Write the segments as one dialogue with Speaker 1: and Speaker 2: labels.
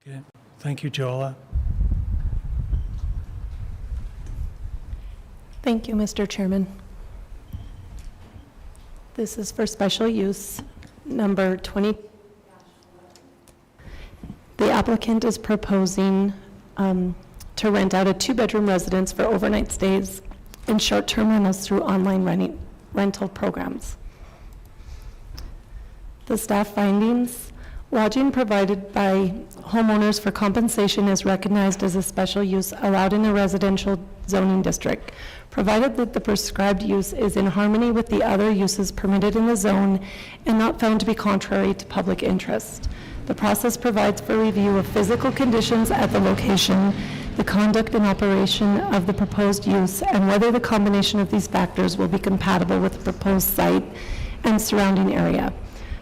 Speaker 1: Okay, thank you, Joella.
Speaker 2: Thank you, Mr. Chairman. This is for special use number 20. The applicant is proposing to rent out a 2-bedroom residence for overnight stays and short-term rentals through online rental programs. The staff findings: lodging provided by homeowners for compensation is recognized as a special use allowed in a residential zoning district, provided that the prescribed use is in harmony with the other uses permitted in the zone and not found to be contrary to public interest. The process provides for review of physical conditions at the location, the conduct and operation of the proposed use, and whether the combination of these factors will be compatible with the proposed site and surrounding area.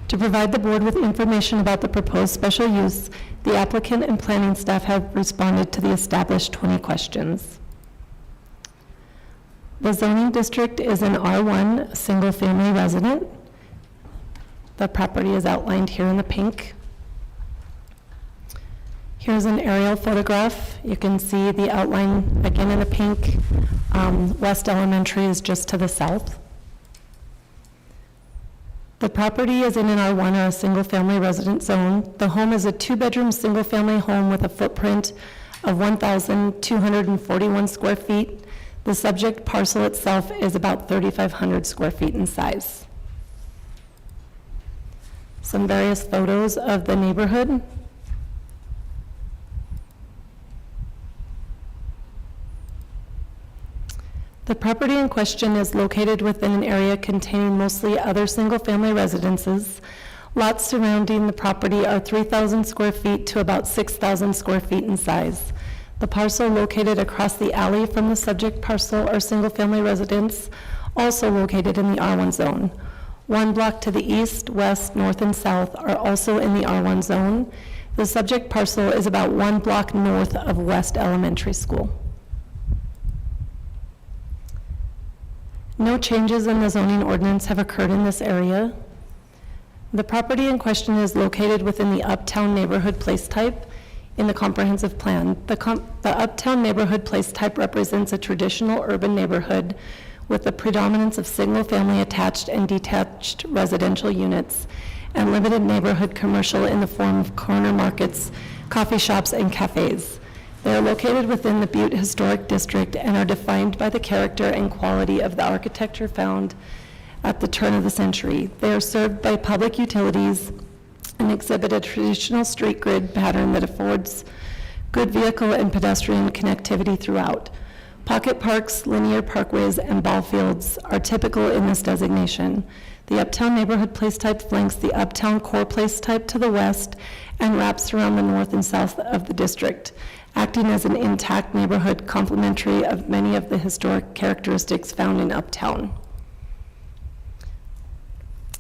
Speaker 2: To provide the board with information about the proposed special use, the applicant and planning staff have responded to the established 20 questions. The zoning district is an R1 single-family resident. The property is outlined here in the pink. Here's an aerial photograph. You can see the outline again in the pink. West Elementary is just to the south. The property is in an R1 or a single-family residence zone. The home is a 2-bedroom single-family home with a footprint of 1,241 square feet. The subject parcel itself is about 3,500 square feet in size. Some various photos of the neighborhood. The property in question is located within an area containing mostly other single-family residences. Lots surrounding the property are 3,000 square feet to about 6,000 square feet in size. The parcel located across the alley from the subject parcel or single-family residence, also located in the R1 zone. 1 block to the east, west, north, and south are also in the R1 zone. The subject parcel is about 1 block north of West Elementary School. No changes in the zoning ordinance have occurred in this area. The property in question is located within the Uptown neighborhood place type in the comprehensive plan. The Uptown neighborhood place type represents a traditional urban neighborhood with the predominance of single-family attached and detached residential units and limited neighborhood commercial in the form of corner markets, coffee shops, and cafes. They are located within the Butte Historic District and are defined by the character and quality of the architecture found at the turn of the century. They are served by public utilities and exhibit a traditional street grid pattern that affords good vehicle and pedestrian connectivity throughout. Pocket parks, linear parkways, and ball fields are typical in this designation. The Uptown neighborhood place type flanks the Uptown core place type to the west and wraps around the north and south of the district, acting as an intact neighborhood complementary of many of the historic characteristics found in Uptown.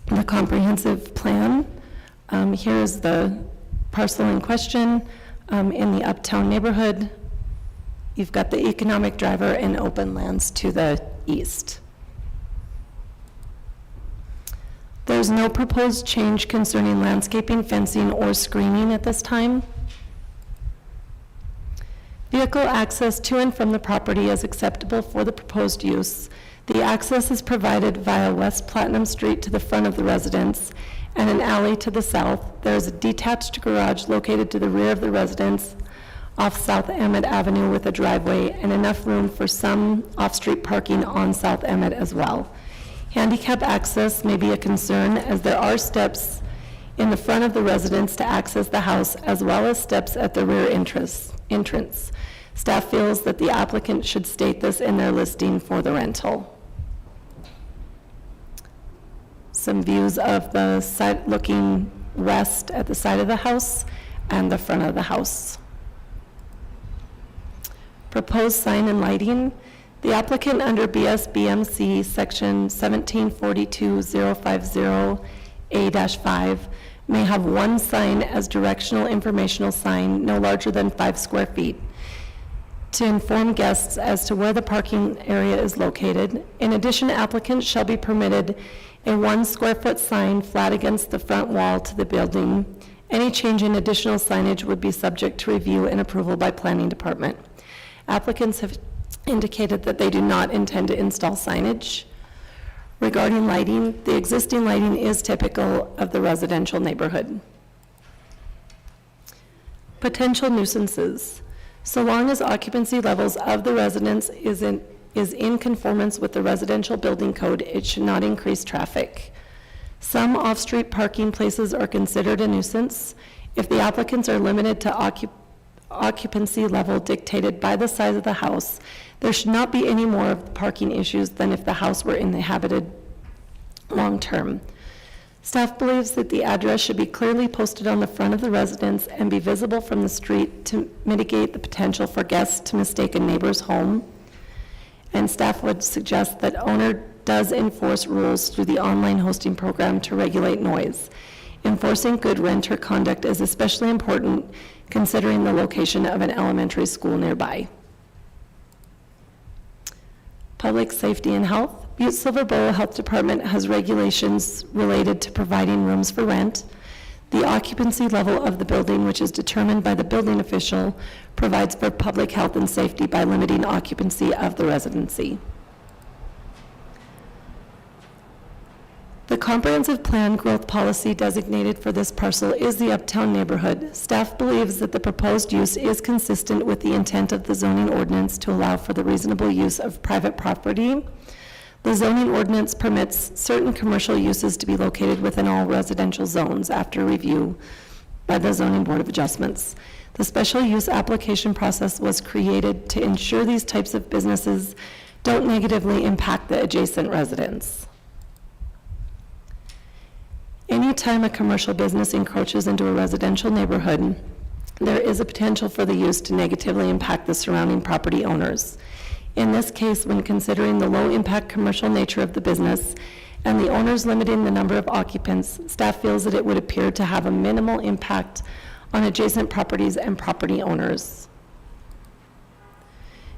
Speaker 2: The comprehensive plan, here is the parcel in question in the Uptown neighborhood. You've got the economic driver and open lands to the east. There's no proposed change concerning landscaping, fencing, or screening at this time. Vehicle access to and from the property is acceptable for the proposed use. The access is provided via West Platinum Street to the front of the residence and an alley to the south. There is a detached garage located to the rear of the residence off South Emmett Avenue with a driveway and enough room for some off-street parking on South Emmett as well. Handicap access may be a concern as there are steps in the front of the residence to access the house as well as steps at the rear entrance. Staff feels that the applicant should state this in their listing for the rental. Some views of the site looking west at the side of the house and the front of the house. Proposed sign and lighting. The applicant under BSBMC section 1742050A-5 may have 1 sign as directional informational sign no larger than 5 square feet to inform guests as to where the parking area is located. In addition, applicants shall be permitted a 1 square foot sign flat against the front wall to the building Any change in additional signage would be subject to review and approval by Planning Department. Applicants have indicated that they do not intend to install signage. Regarding lighting, the existing lighting is typical of the residential neighborhood. Potential nuisances. So long as occupancy levels of the residence is in conformance with the residential building code, it should not increase traffic. Some off-street parking places are considered a nuisance. If the applicants are limited to occupancy level dictated by the size of the house, there should not be any more of the parking issues than if the house were inhabited long-term. Staff believes that the address should be clearly posted on the front of the residence and be visible from the street to mitigate the potential for guests to mistake a neighbor's home. And staff would suggest that owner does enforce rules through the online hosting program to regulate noise. Enforcing good renter conduct is especially important considering the location of an elementary school nearby. Public safety and health. Butte-Silver Borough Health Department has regulations related to providing rooms for rent. The occupancy level of the building, which is determined by the building official, provides for public health and safety by limiting occupancy of the residency. The comprehensive plan growth policy designated for this parcel is the uptown neighborhood. Staff believes that the proposed use is consistent with the intent of the zoning ordinance to allow for the reasonable use of private property. The zoning ordinance permits certain commercial uses to be located within all residential zones after review by the Zoning Board of Adjustments. The special use application process was created to ensure these types of businesses don't negatively impact the adjacent residents. Anytime a commercial business encroaches into a residential neighborhood, there is a potential for the use to negatively impact the surrounding property owners. In this case, when considering the low-impact commercial nature of the business and the owners limiting the number of occupants, staff feels that it would appear to have a minimal impact on adjacent properties and property owners.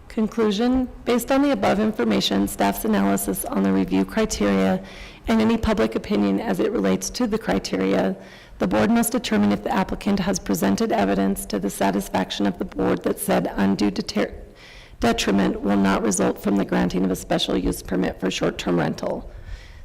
Speaker 2: Conclusion, based on the above information, staff's analysis on the review criteria and any public opinion as it relates to the criteria, the board must determine if the applicant has presented evidence to the satisfaction of the board that said undue detriment will not result from the granting of a special use permit for short-term rental.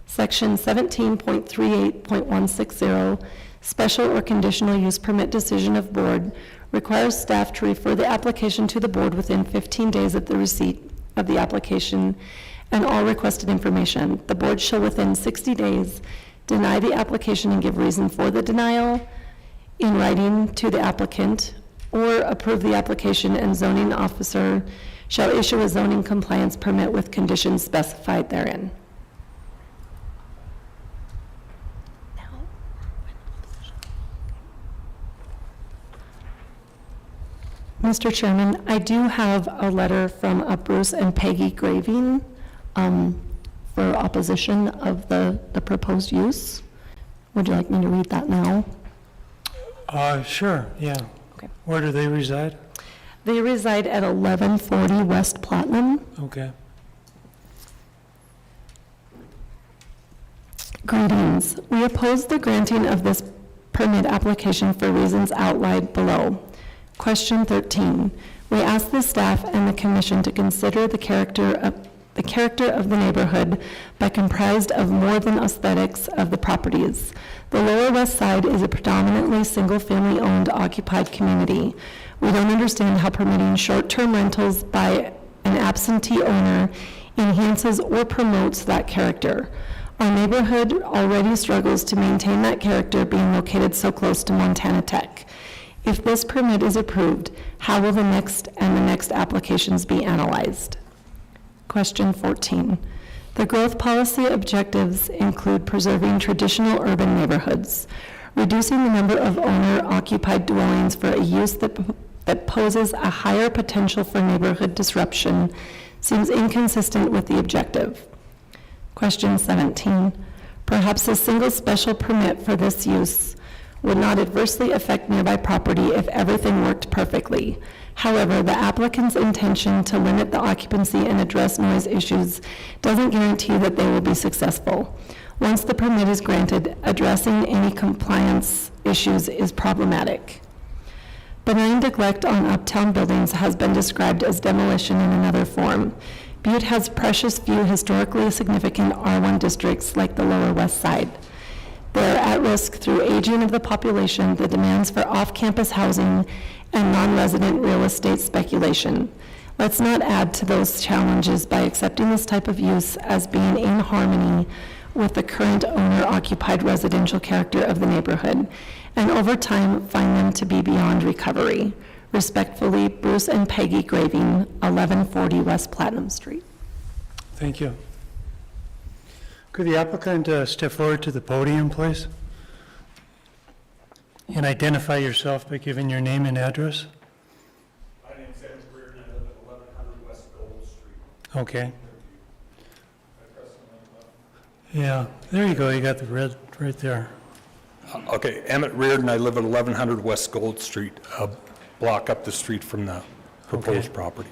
Speaker 2: Section 17.38.160, special or conditional use permit decision of board, requires staff to refer the application to the board within 15 days of the receipt of the application and all requested information. The board shall within 60 days deny the application and give reason for the denial in writing to the applicant, or approve the application, and zoning officer shall issue a zoning compliance permit with conditions specified therein. Mr. Chairman, I do have a letter from Bruce and Peggy Graving for opposition of the proposed use. Would you like me to read that now?
Speaker 1: Sure, yeah.
Speaker 2: Okay.
Speaker 1: Where do they reside?
Speaker 2: They reside at 1140 West Platinum.
Speaker 1: Okay.
Speaker 2: Greetings. We oppose the granting of this permit application for reasons outlined below. Question 13. We ask the staff and the commission to consider the character of the neighborhood by comprised of more than aesthetics of the properties. The Lower West Side is a predominantly single-family owned occupied community. We don't understand how permitting short-term rentals by an absentee owner enhances or promotes that character. Our neighborhood already struggles to maintain that character being located so close to Montana Tech. If this permit is approved, how will the next applications be analyzed? Question 14. The growth policy objectives include preserving traditional urban neighborhoods, reducing the number of owner-occupied dwellings for a use that poses a higher potential for neighborhood disruption seems inconsistent with the objective. Question 17. Perhaps a single special permit for this use would not adversely affect nearby property if everything worked perfectly. However, the applicant's intention to limit the occupancy and address noise issues doesn't guarantee that they will be successful. Once the permit is granted, addressing any compliance issues is problematic. Benign neglect on uptown buildings has been described as demolition in another form. Butte has precious few historically significant R1 districts like the Lower West Side. They are at risk through aging of the population, the demands for off-campus housing, and non-resident real estate speculation. Let's not add to those challenges by accepting this type of use as being in harmony with the current owner-occupied residential character of the neighborhood, and over time find them to be beyond recovery. Respectfully, Bruce and Peggy Graving, 1140 West Platinum Street.
Speaker 1: Thank you. Could the applicant step forward to the podium, please? And identify yourself by giving your name and address.
Speaker 3: My name's Emmett Reardon, I live at 1100 West Gold Street.
Speaker 1: Okay. Yeah, there you go. You got the red right there.
Speaker 3: Okay, Emmett Reardon, I live at 1100 West Gold Street, a block up the street from the proposed
Speaker 1: Okay.
Speaker 3: property.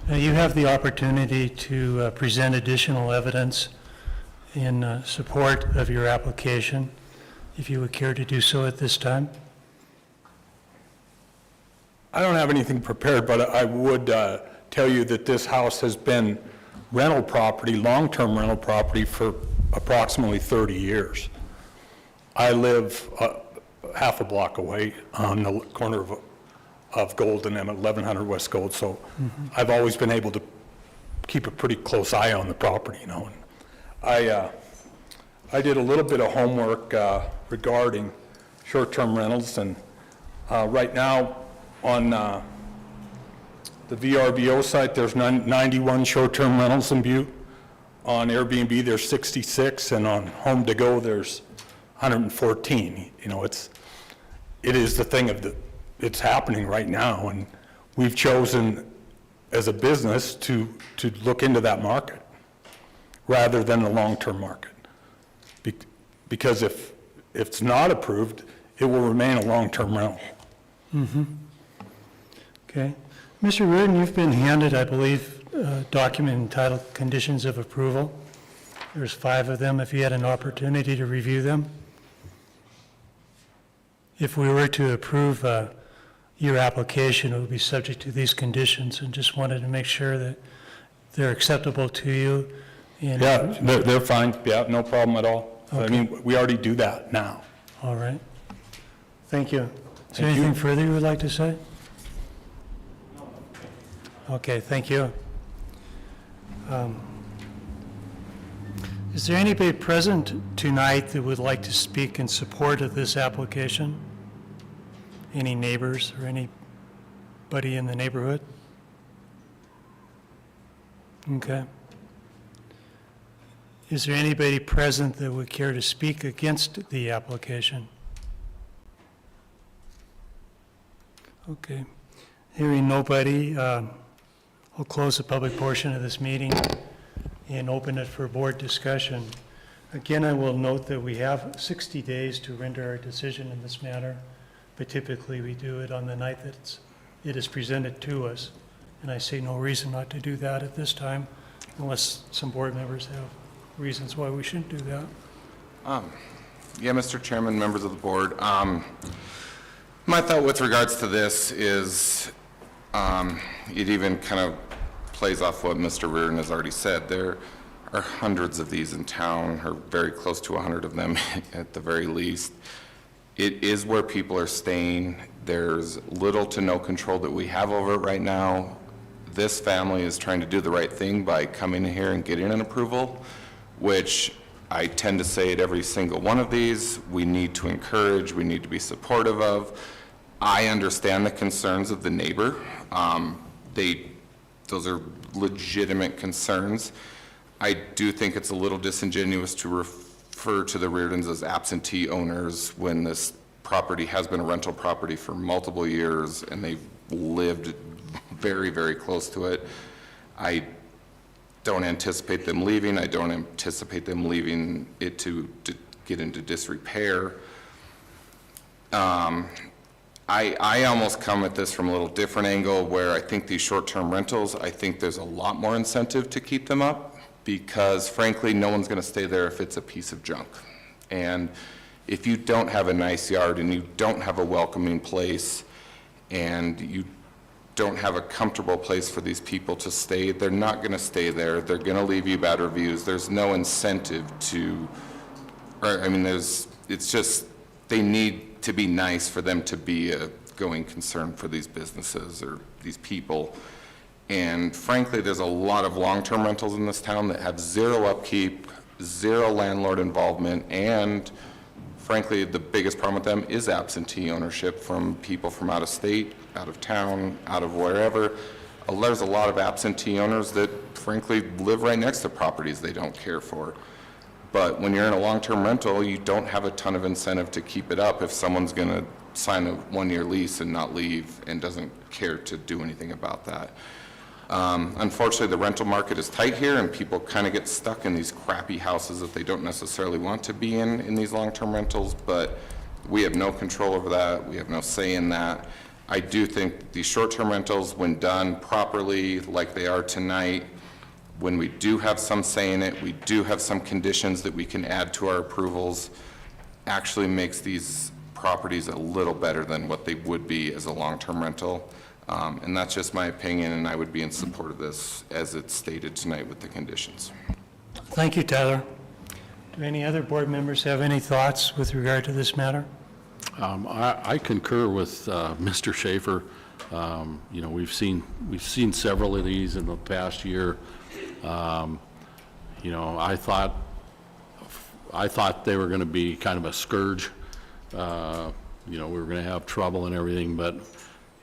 Speaker 1: Now, you have the opportunity to present additional evidence in support of your application, if you would care to do so at this time.
Speaker 3: I don't have anything prepared, but I would tell you that this house has been rental property, long-term rental property for approximately 30 years. I live half a block away on the corner of Golden and 1100 West Gold, so I've always been able to keep a pretty close eye on the property, you know. And I did a little bit of homework regarding short-term rentals, and right now on the VRBO site, there's 91 short-term rentals in Butte. On Airbnb, there's 66, and on Home to Go, there's 114. You know, it is the thing it's happening right now, and we've chosen as a business to look into that market rather than the long-term market. Because if it's not approved, it will remain a long-term rental.
Speaker 1: Okay. Mr. Reardon, you've been handed, I believe, a document entitled Conditions of Approval. There's 5 of them, if you had an opportunity to review them. If we were to approve your application, it would be subject to these conditions, and just wanted to make sure that they're acceptable to you. And
Speaker 3: Yeah, they're fine. Yeah, no problem at all. I mean, we already do that now.
Speaker 1: all right. Thank you. Is there
Speaker 3: Thank you.
Speaker 1: anything further you would like to say? Okay, thank you. Is there anybody present tonight that would like to speak in support of this application? Any neighbors or anybody in the neighborhood? Okay. Is there anybody present that would care to speak against the application? Okay. Hearing nobody, I'll close the public portion of this meeting and open it for board discussion. Again, I will note that we have 60 days to render our decision in this matter, but typically we do it on the night that it is presented to us, and I see no reason not to do that at this time, unless some board members have reasons why we shouldn't do that.
Speaker 4: Yeah, Mr. Chairman, members of the board. My thought with regards to this is it even kind of plays off what Mr. Reardon has already said. There are hundreds of these in town, or very close to 100 of them at the very least. It is where people are staying. There's little to no control that we have over it right now. This family is trying to do the right thing by coming in here and getting an approval, which I tend to say at every single one of these, we need to encourage, we need to be supportive of. I understand the concerns of the neighbor. Those are legitimate concerns. I do think it's a little disingenuous to refer to the Reardons as absentee owners when this property has been a rental property for multiple years and they've lived very, very close to it. I don't anticipate them leaving. I don't anticipate them leaving it to get into disrepair. I almost come at this from a little different angle where I think these short-term rentals, I think there's a lot more incentive to keep them up because frankly, no one's going to stay there if it's a piece of junk. And if you don't have a nice yard and you don't have a welcoming place and you don't have a comfortable place for these people to stay, they're not going to stay there. They're going to leave you bad reviews. There's no incentive to, it's just, they need to be nice for them to be a going concern for these businesses or these people. And frankly, there's a lot of long-term rentals in this town that have zero upkeep, zero landlord involvement, and frankly, the biggest problem with them is absentee ownership from people from out of state, out of town, out of wherever. There's a lot of absentee owners that frankly live right next to properties they don't care for. But when you're in a long-term rental, you don't have a ton of incentive to keep it up if someone's going to sign a one-year lease and not leave and doesn't care to do anything about that. Unfortunately, the rental market is tight here, and people kind of get stuck in these crappy houses that they don't necessarily want to be in these long-term rentals, but we have no control over that. We have no say in that. I do think these short-term rentals, when done properly, like they are tonight, when we do have some say in it, we do have some conditions that we can add to our approvals, actually makes these properties a little better than what they would be as a long-term rental. And that's just my opinion, and I would be in support of this as it's stated tonight with the conditions.
Speaker 1: Thank you, Tyler. Do any other board members have any thoughts with regard to this matter?
Speaker 5: I concur with Mr. Schaefer. You know, we've seen several of these in the past year. You know, I thought they were going to be kind of a scourge. You know, we were going to have trouble and everything, but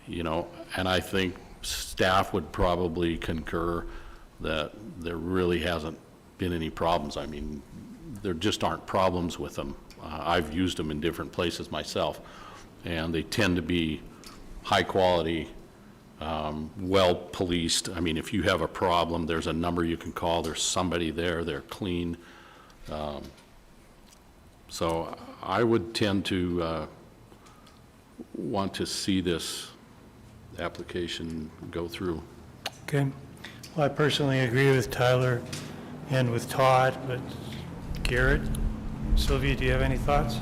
Speaker 5: you know, and I think staff would probably concur that there really hasn't been any problems. I mean, there just aren't problems with them. I've used them in different places myself, and they tend to be high quality, well policed. I mean, if you have a problem, there's a number you can call, there's somebody there, they're clean. So I would tend to want to see this application go through.
Speaker 1: Okay. Well, I personally agree with Tyler and with Todd, but Garrett, Sylvia, do you have any thoughts?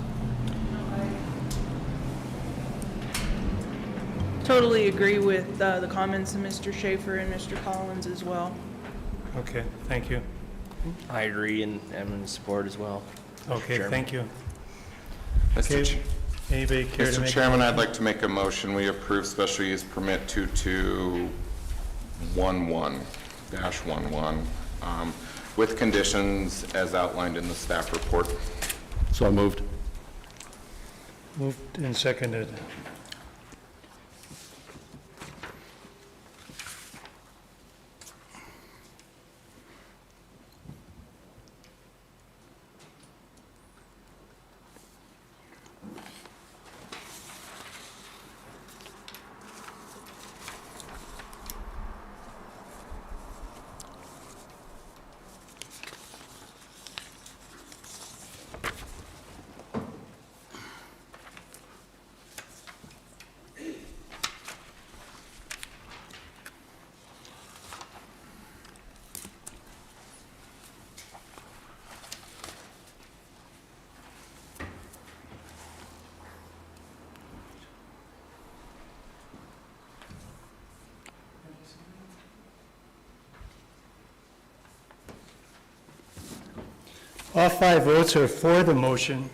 Speaker 6: Totally agree with the comments of Mr. Schaefer and Mr. Collins as well.
Speaker 1: Okay, thank you.
Speaker 7: I agree, and I'm in support as well.
Speaker 1: Okay,
Speaker 7: Chairman.
Speaker 1: thank you.
Speaker 4: Mr.
Speaker 1: Okay. Anybody care to
Speaker 4: Mr.
Speaker 1: make?
Speaker 4: Chairman, I'd like to make a motion. We approve special use permit 2211-11 with conditions as outlined in the staff report.
Speaker 5: So moved.
Speaker 1: Moved and seconded. All 5 votes are for the motion,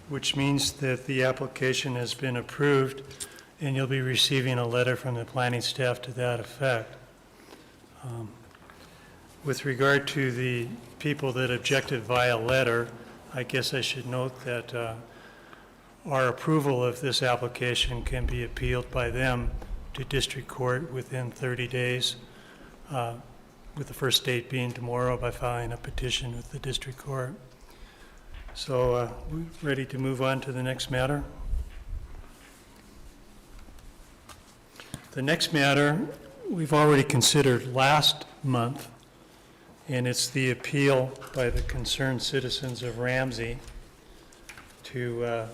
Speaker 1: which means that the application has been approved, and you'll be receiving a letter from the planning staff to that effect. With regard to the people that objected via letter, I guess I should note that our approval of this application can be appealed by them to district court within 30 days, with the first date being tomorrow by filing a petition with the district court. So we're ready to move on to the next matter. The next matter we've already considered last month, and it's the appeal by the concerned citizens of Ramsey to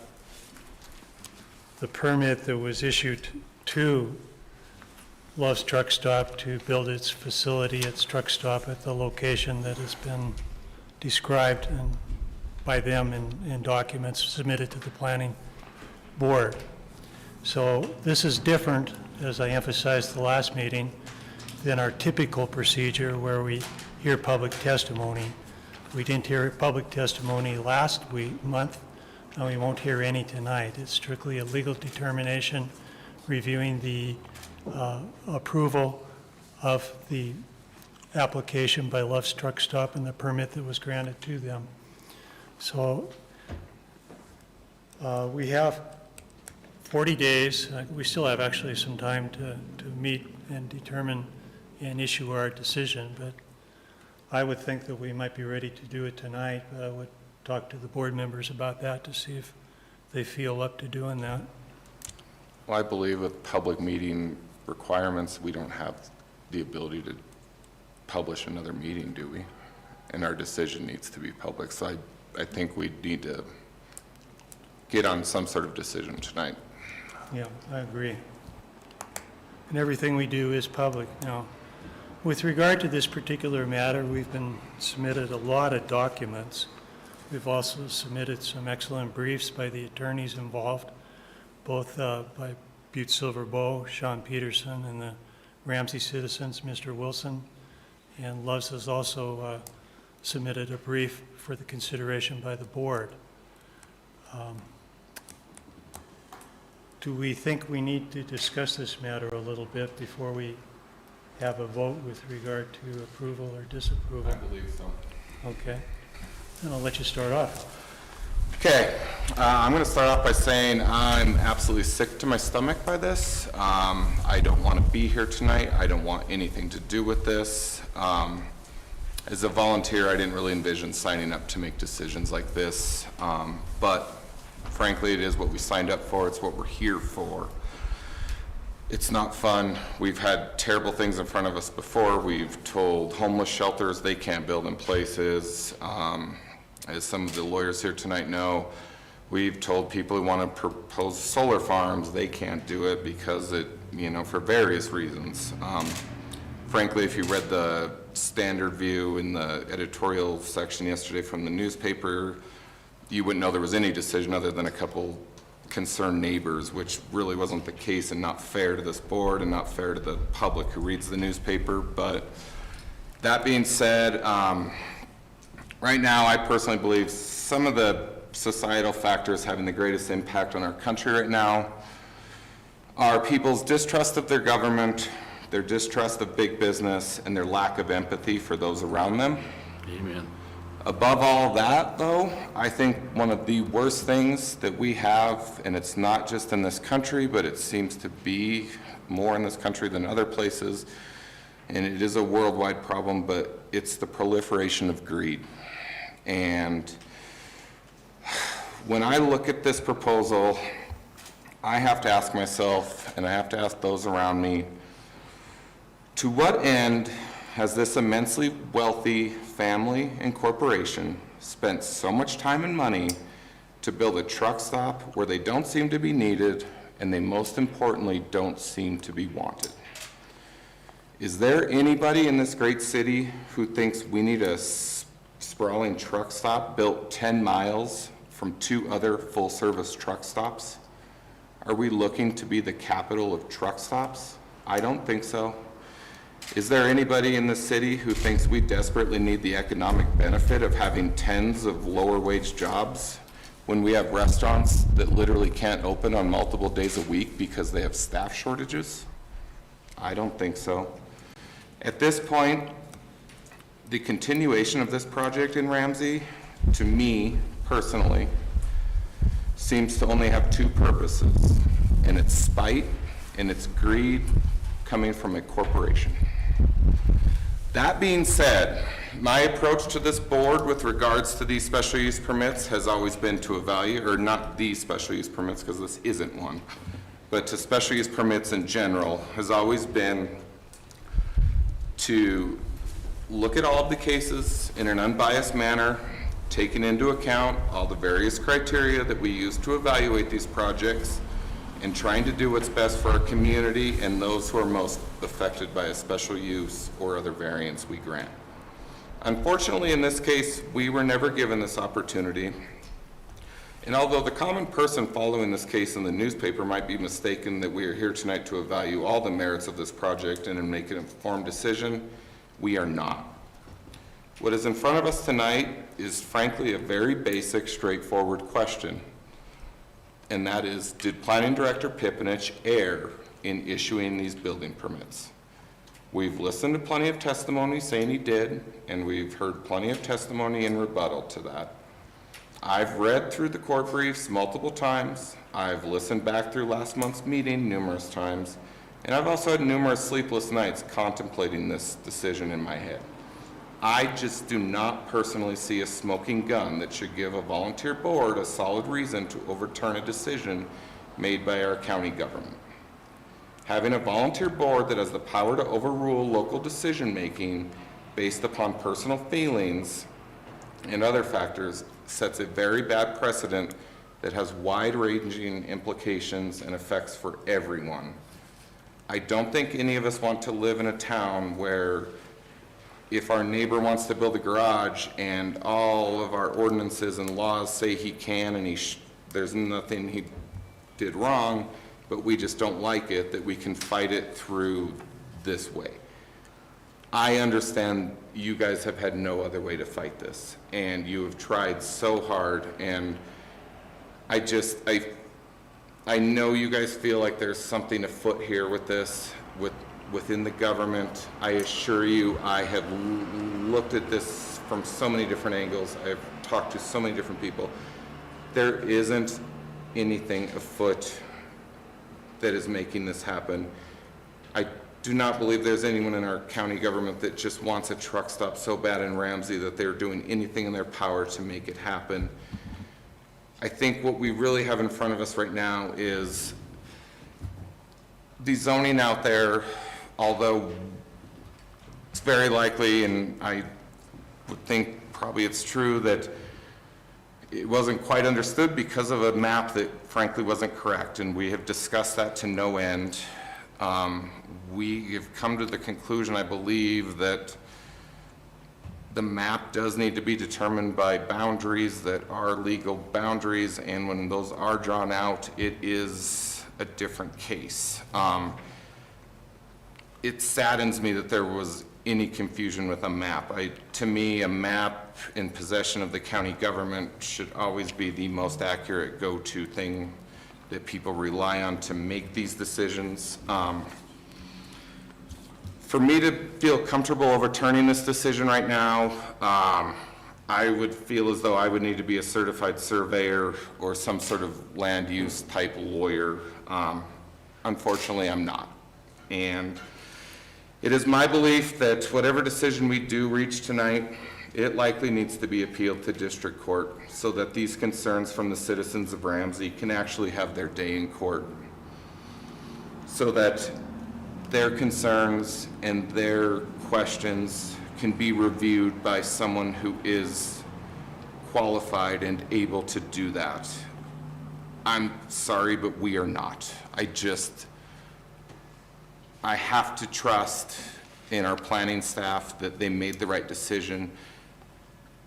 Speaker 1: the permit that was issued to Love's Truck Stop to build its facility, its truck stop at the location that has been described by them in documents submitted to the planning board. So this is different, as I emphasized the last meeting, than our typical procedure where we hear public testimony. We didn't hear public testimony last month, and we won't hear any tonight. It's strictly a legal determination, reviewing the approval of the application by Love's Truck Stop and the permit that was granted to them. So we have 40 days. We still have actually some time to meet and determine and issue our decision, but I would think that we might be ready to do it tonight, but I would talk to the board members about that to see if they feel up to doing that.
Speaker 4: Well, I believe with public meeting requirements, we don't have the ability to publish another meeting, do we? And our decision needs to be public, so I think we need to get on some sort of decision tonight.
Speaker 1: Yeah, I agree. And everything we do is public now. With regard to this particular matter, we've been submitted a lot of documents. We've also submitted some excellent briefs by the attorneys involved, both by Butte-Silver, Sean Peterson, and the Ramsey citizens, Mr. Wilson. And Love's has also submitted a brief for the consideration by the board. Do we think we need to discuss this matter a little bit before we have a vote with regard to approval or disapproval?
Speaker 4: I believe so.
Speaker 1: Okay. Then I'll let you start off.
Speaker 4: Okay, I'm going to start off by saying I'm absolutely sick to my stomach by this. I don't want to be here tonight. I don't want anything to do with this. As a volunteer, I didn't really envision signing up to make decisions like this, but frankly, it is what we signed up for. It's what we're here for. It's not fun. We've had terrible things in front of us before. We've told homeless shelters they can't build in places. As some of the lawyers here tonight know, we've told people who want to propose solar farms they can't do it because it, for various reasons. Frankly, if you read the standard view in the editorial section yesterday from the newspaper, you wouldn't know there was any decision other than a couple concerned neighbors, which really wasn't the case and not fair to this board and not fair to the public who reads the newspaper. But that being said, right now I personally believe some of the societal factors having the greatest impact on our country right now are people's distrust of their government, their distrust of big business, and their lack of empathy for those around them.
Speaker 5: Amen.
Speaker 4: Above all that, though, I think one of the worst things that we have, and it's not just in this country, but it seems to be more in this country than other places, and it is a worldwide problem, but it's the proliferation of greed. And when I look at this proposal, I have to ask myself, and I have to ask those around me, to what end has this immensely wealthy family and corporation spent so much time and money to build a truck stop where they don't seem to be needed and they most importantly don't seem to be wanted? Is there anybody in this great city who thinks we need a sprawling truck stop built 10 miles from 2 other full-service truck stops? Are we looking to be the capital of truck stops? I don't think so. Is there anybody in the city who thinks we desperately need the economic benefit of having tens of lower wage jobs when we have restaurants that literally can't open on multiple days a week because they have staff shortages? I don't think so. At this point, the continuation of this project in Ramsey, to me personally, seems to only have 2 purposes, and it's spite and it's greed coming from a corporation. That being said, my approach to this board with regards to these special use permits has always been to evaluate, or not these special use permits because this isn't one, but to special use permits in general has always been to look at all of the cases in an unbiased manner, taking into account all the various criteria that we use to evaluate these projects, and trying to do what's best for our community and those who are most affected by a special use or other variance we grant. Unfortunately, in this case, we were never given this opportunity. And although the common person following this case in the newspaper might be mistaken that we are here tonight to evaluate all the merits of this project and make an informed decision, we are not. What is in front of us tonight is frankly a very basic, straightforward question. And that is, did Planning Director Pipinich err in issuing these building permits? We've listened to plenty of testimony saying he did, and we've heard plenty of testimony in rebuttal to that. I've read through the court briefs multiple times. I've listened back through last month's meeting numerous times, and I've also had numerous sleepless nights contemplating this decision in my head. I just do not personally see a smoking gun that should give a volunteer board a solid reason to overturn a decision made by our county government. Having a volunteer board that has the power to overrule local decision-making based upon personal feelings and other factors sets a very bad precedent that has wide-ranging implications and effects for everyone. I don't think any of us want to live in a town where if our neighbor wants to build a garage and all of our ordinances and laws say he can and there's nothing he did wrong, but we just don't like it, that we can fight it through this way. I understand you guys have had no other way to fight this, and you have tried so hard, and I know you guys feel like there's something afoot here with this, within the government. I assure you, I have looked at this from so many different angles. I've talked to so many different people. There isn't anything afoot that is making this happen. I do not believe there's anyone in our county government that just wants a truck stop so bad in Ramsey that they're doing anything in their power to make it happen. I think what we really have in front of us right now is the zoning out there, although it's very likely, and I would think probably it's true, that it wasn't quite understood because of a map that frankly wasn't correct, and we have discussed that to no end. We have come to the conclusion, I believe, that the map does need to be determined by boundaries that are legal boundaries, and when those are drawn out, it is a different case. It saddens me that there was any confusion with a map. To me, a map in possession of the county government should always be the most accurate go-to thing that people rely on to make these decisions. For me to feel comfortable overturning this decision right now, I would feel as though I would need to be a certified surveyor or some sort of land use type lawyer. Unfortunately, I'm not. And it is my belief that whatever decision we do reach tonight, it likely needs to be appealed to district court so that these concerns from the citizens of Ramsey can actually have their day in court, so that their concerns and their questions can be reviewed by someone who is qualified and able to do that. I'm sorry, but we are not. I have to trust in our planning staff that they made the right decision.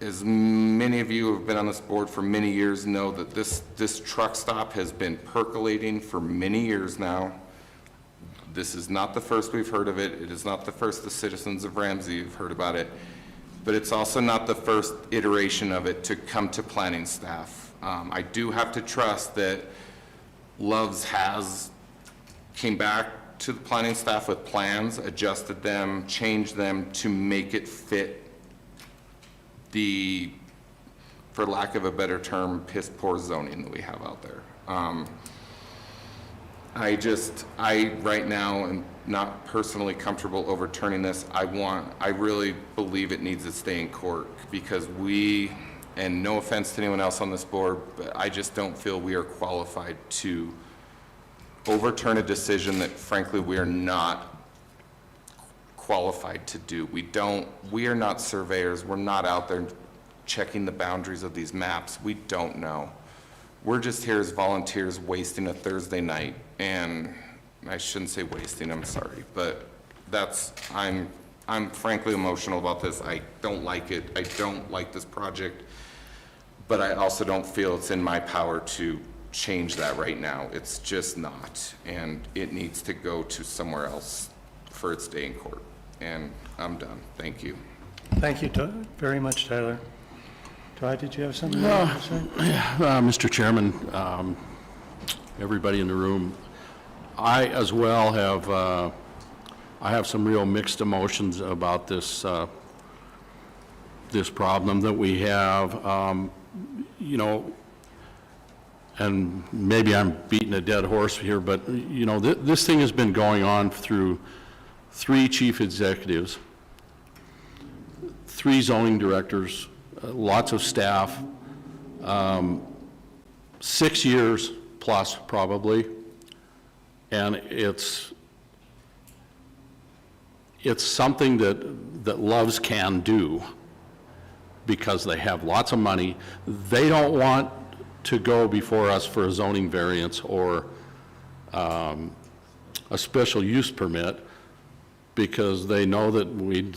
Speaker 4: As many of you who have been on this board for many years know that this truck stop has been percolating for many years now. This is not the first we've heard of it. It is not the first the citizens of Ramsey have heard about it, but it's also not the first iteration of it to come to planning staff. I do have to trust that Loves came back to the planning staff with plans, adjusted them, changed them to make it fit the, for lack of a better term, piss poor zoning that we have out there. I right now am not personally comfortable overturning this. I really believe it needs to stay in court because and no offense to anyone else on this board, but I just don't feel we are qualified to overturn a decision that frankly we are not qualified to do. We are not surveyors. We're not out there checking the boundaries of these maps. We don't know. We're just here as volunteers wasting a Thursday night and I shouldn't say wasting, I'm sorry, but I'm frankly emotional about this. I don't like it. I don't like this project, but I also don't feel it's in my power to change that right now. It's just not, and it needs to go to somewhere else for its day in court. And I'm done. Thank you.
Speaker 1: Thank you very much, Tyler. Todd, did you have something you wanted to say?
Speaker 5: Mr. Chairman, everybody in the room, I as well have some real mixed emotions about this this problem that we have. You know, and maybe I'm beating a dead horse here, but you know, this thing has been going on through 3 chief executives, 3 zoning directors, lots of staff, 6 years plus probably, and it's something that Loves can do because they have lots of money. They don't want to go before us for a zoning variance or a special use permit because they know that we'd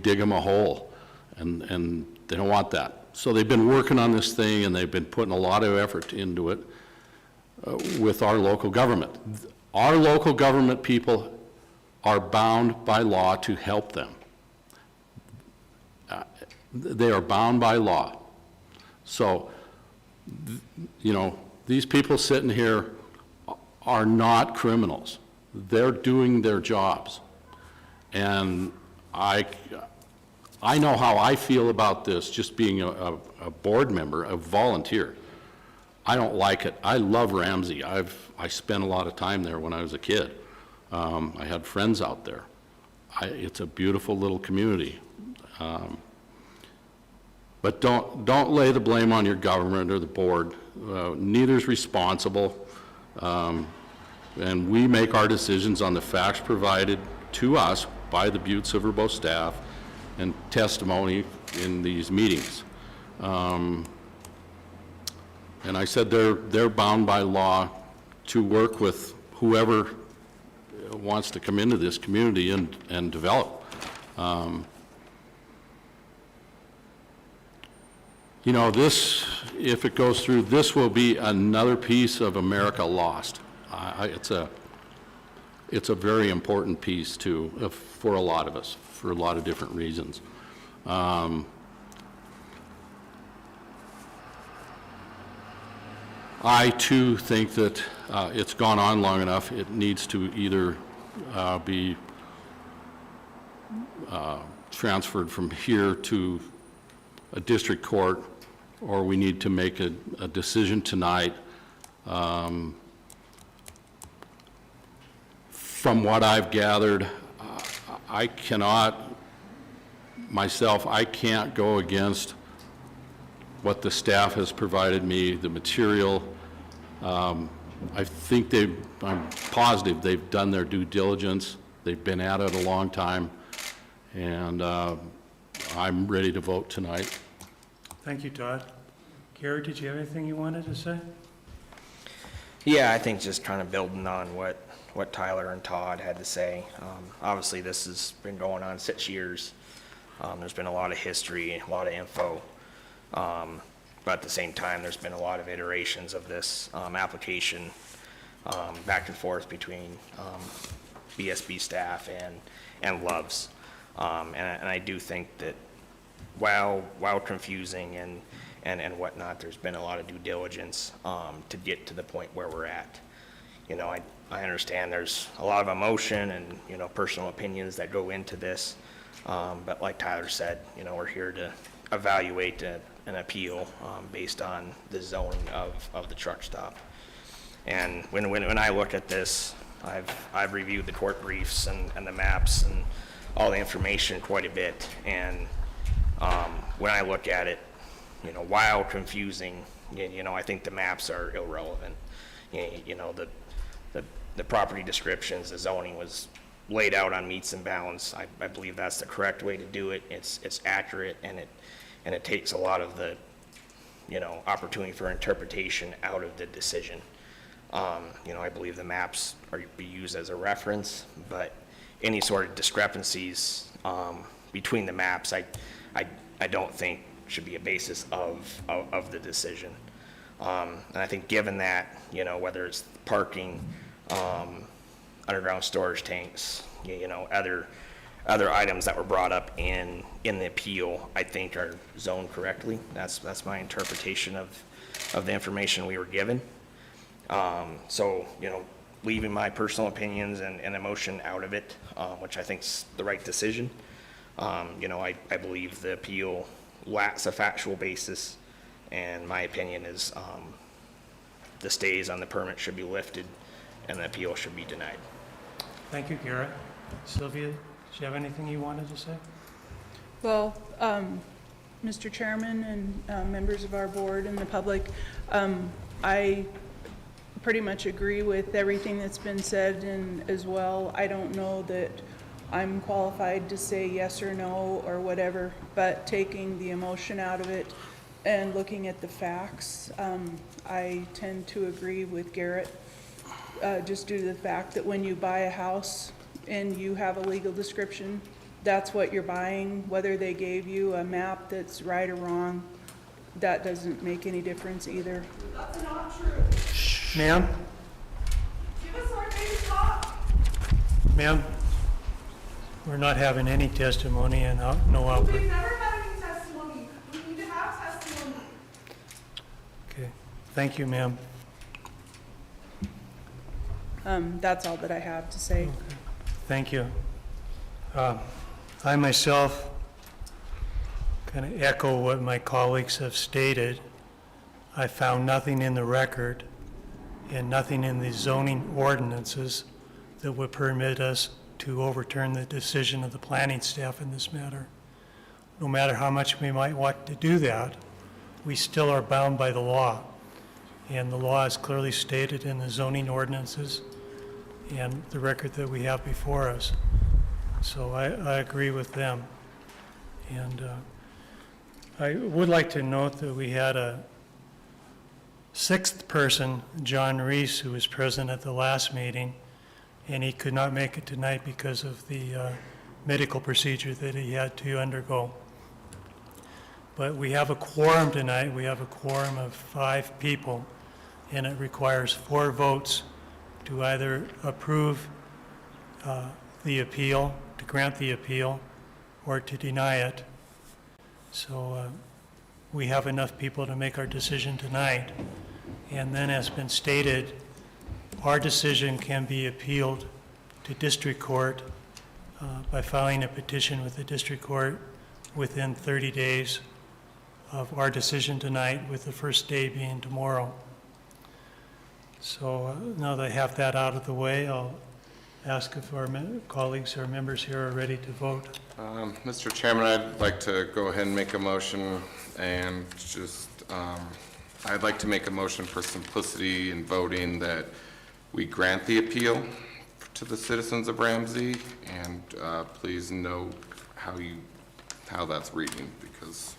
Speaker 5: dig them a hole, and they don't want that. So they've been working on this thing, and they've been putting a lot of effort into it with our local government. Our local government people are bound by law to help them. They are bound by law. So, you know, these people sitting here are not criminals. They're doing their jobs. And I know how I feel about this, just being a board member, a volunteer. I don't like it. I love Ramsey. I spent a lot of time there when I was a kid. I had friends out there. It's a beautiful little community. But don't lay the blame on your government or the board. Neither's responsible. And we make our decisions on the facts provided to us by the Butte-Silver staff and testimony in these meetings. And I said they're bound by law to work with whoever wants to come into this community and develop. You know, this, if it goes through, this will be another piece of America lost. It's a very important piece too, for a lot of us, for a lot of different reasons. I too think that it's gone on long enough. It needs to either be transferred from here to a district court, or we need to make a decision tonight. From what I've gathered, I can't go against what the staff has provided me, the material. I'm positive they've done their due diligence. They've been at it a long time, and I'm ready to vote tonight.
Speaker 1: Thank you, Todd. Gary, did you have anything you wanted to say?
Speaker 7: Yeah, I think just kind of building on what Tyler and Todd had to say. Obviously, this has been going on 6 years. There's been a lot of history, a lot of info. But at the same time, there's been a lot of iterations of this application back and forth between BSB staff and Loves. And I do think that while confusing and whatnot, there's been a lot of due diligence to get to the point where we're at. You know, I understand there's a lot of emotion and, you know, personal opinions that go into this. But like Tyler said, you know, we're here to evaluate an appeal based on the zoning of the truck stop. And when I look at this, I've reviewed the court briefs and the maps and all the information quite a bit. And when I look at it, you know, while confusing, you know, I think the maps are irrelevant. You know, the property descriptions, the zoning was laid out on meets and bounds. I believe that's the correct way to do it. It's accurate, and it takes a lot of the, you know, opportunity for interpretation out of the decision. I believe the maps are to be used as a reference, but any sort of discrepancies between the maps, I don't think should be a basis of the decision. And I think given that, whether it's parking, underground storage tanks, other items that were brought up in the appeal, I think are zoned correctly. That's my interpretation of the information we were given. So, leaving my personal opinions and emotion out of it, which I think is the right decision. I believe the appeal lacks a factual basis, and my opinion is the stays on the permit should be lifted and the appeal should be denied.
Speaker 1: Thank you, Garrett. Sylvia, do you have anything you wanted to say?
Speaker 6: Well, Mr. Chairman and members of our board and the public, I pretty much agree with everything that's been said, and as well, I don't know that I'm qualified to say yes or no or whatever, but taking the emotion out of it and looking at the facts, I tend to agree with Garrett, just due to the fact that when you buy a house and you have a legal description, that's what you're buying. Whether they gave you a map that's right or wrong, that doesn't make any difference either.
Speaker 8: That's not true.
Speaker 1: Ma'am?
Speaker 8: Give us our day to talk.
Speaker 1: Ma'am? We're not having any testimony and no output.
Speaker 8: We've never had any testimony. We need to have testimony.
Speaker 1: Okay, thank you, ma'am.
Speaker 6: That's all that I have to say.
Speaker 1: Thank you. I myself kind of echo what my colleagues have stated. I found nothing in the record and nothing in the zoning ordinances that would permit us to overturn the decision of the planning staff in this matter. No matter how much we might want to do that, we still are bound by the law. And the law is clearly stated in the zoning ordinances and the record that we have before us. So I agree with them. And I would like to note that we had a sixth person, John Reese, who was present at the last meeting, and he could not make it tonight because of the medical procedure that he had to undergo. But we have a quorum tonight. We have a quorum of 5 people, and it requires 4 votes to either approve the appeal, to grant the appeal, or to deny it. So we have enough people to make our decision tonight. And then, as been stated, our decision can be appealed to district court by filing a petition with the district court within 30 days of our decision tonight, with the first day being tomorrow. So now that I have that out of the way, I'll ask if our colleagues or members here are ready to vote.
Speaker 4: Mr. Chairman, I'd like to go ahead and make a motion, and just, I'd like to make a motion for simplicity in voting that we grant the appeal to the citizens of Ramsey, and please note how that's reading, because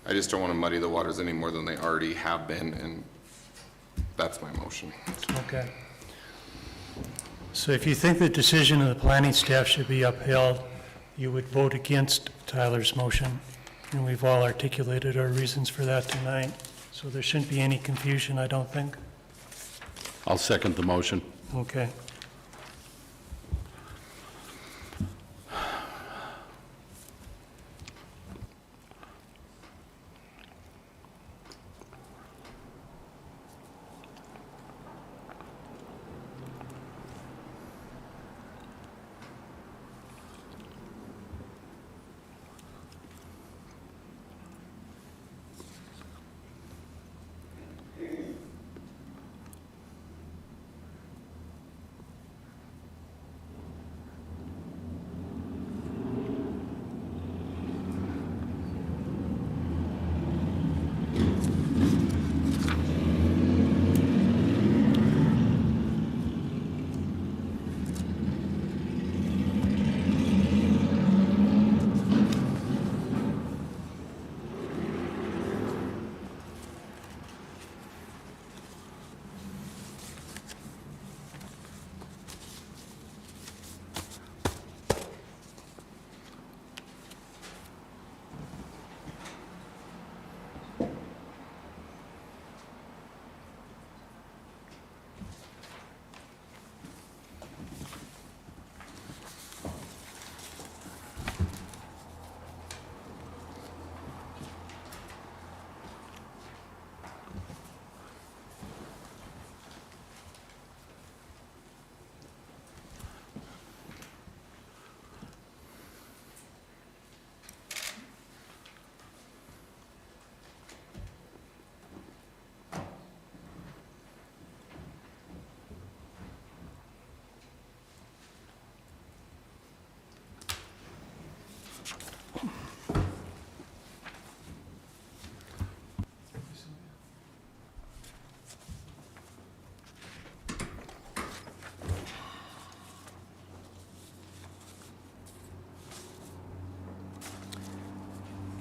Speaker 4: I just don't want to muddy the waters any more than they already have been, and that's my motion.
Speaker 1: Okay. So if you think the decision of the planning staff should be upheld, you would vote against Tyler's motion. And we've all articulated our reasons for that tonight. So there shouldn't be any confusion, I don't think.
Speaker 5: I'll second the motion.
Speaker 1: Okay.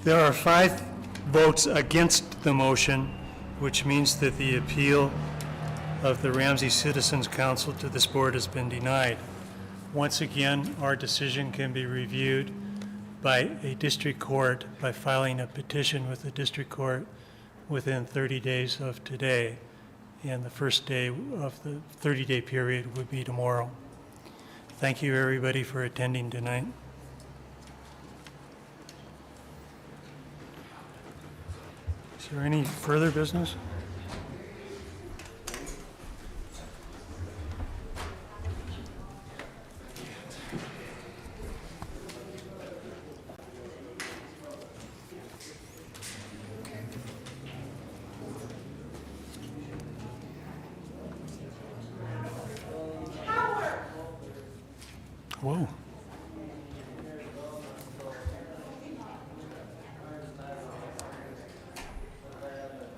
Speaker 1: There are 5 votes against the motion, which means that the appeal of the Ramsey Citizens Council to this board has been denied. Once again, our decision can be reviewed by a district court by filing a petition with the district court within 30 days of today, and the first day of the 30-day period would be tomorrow. Thank you, everybody, for attending tonight. Is there any further business? Whoa.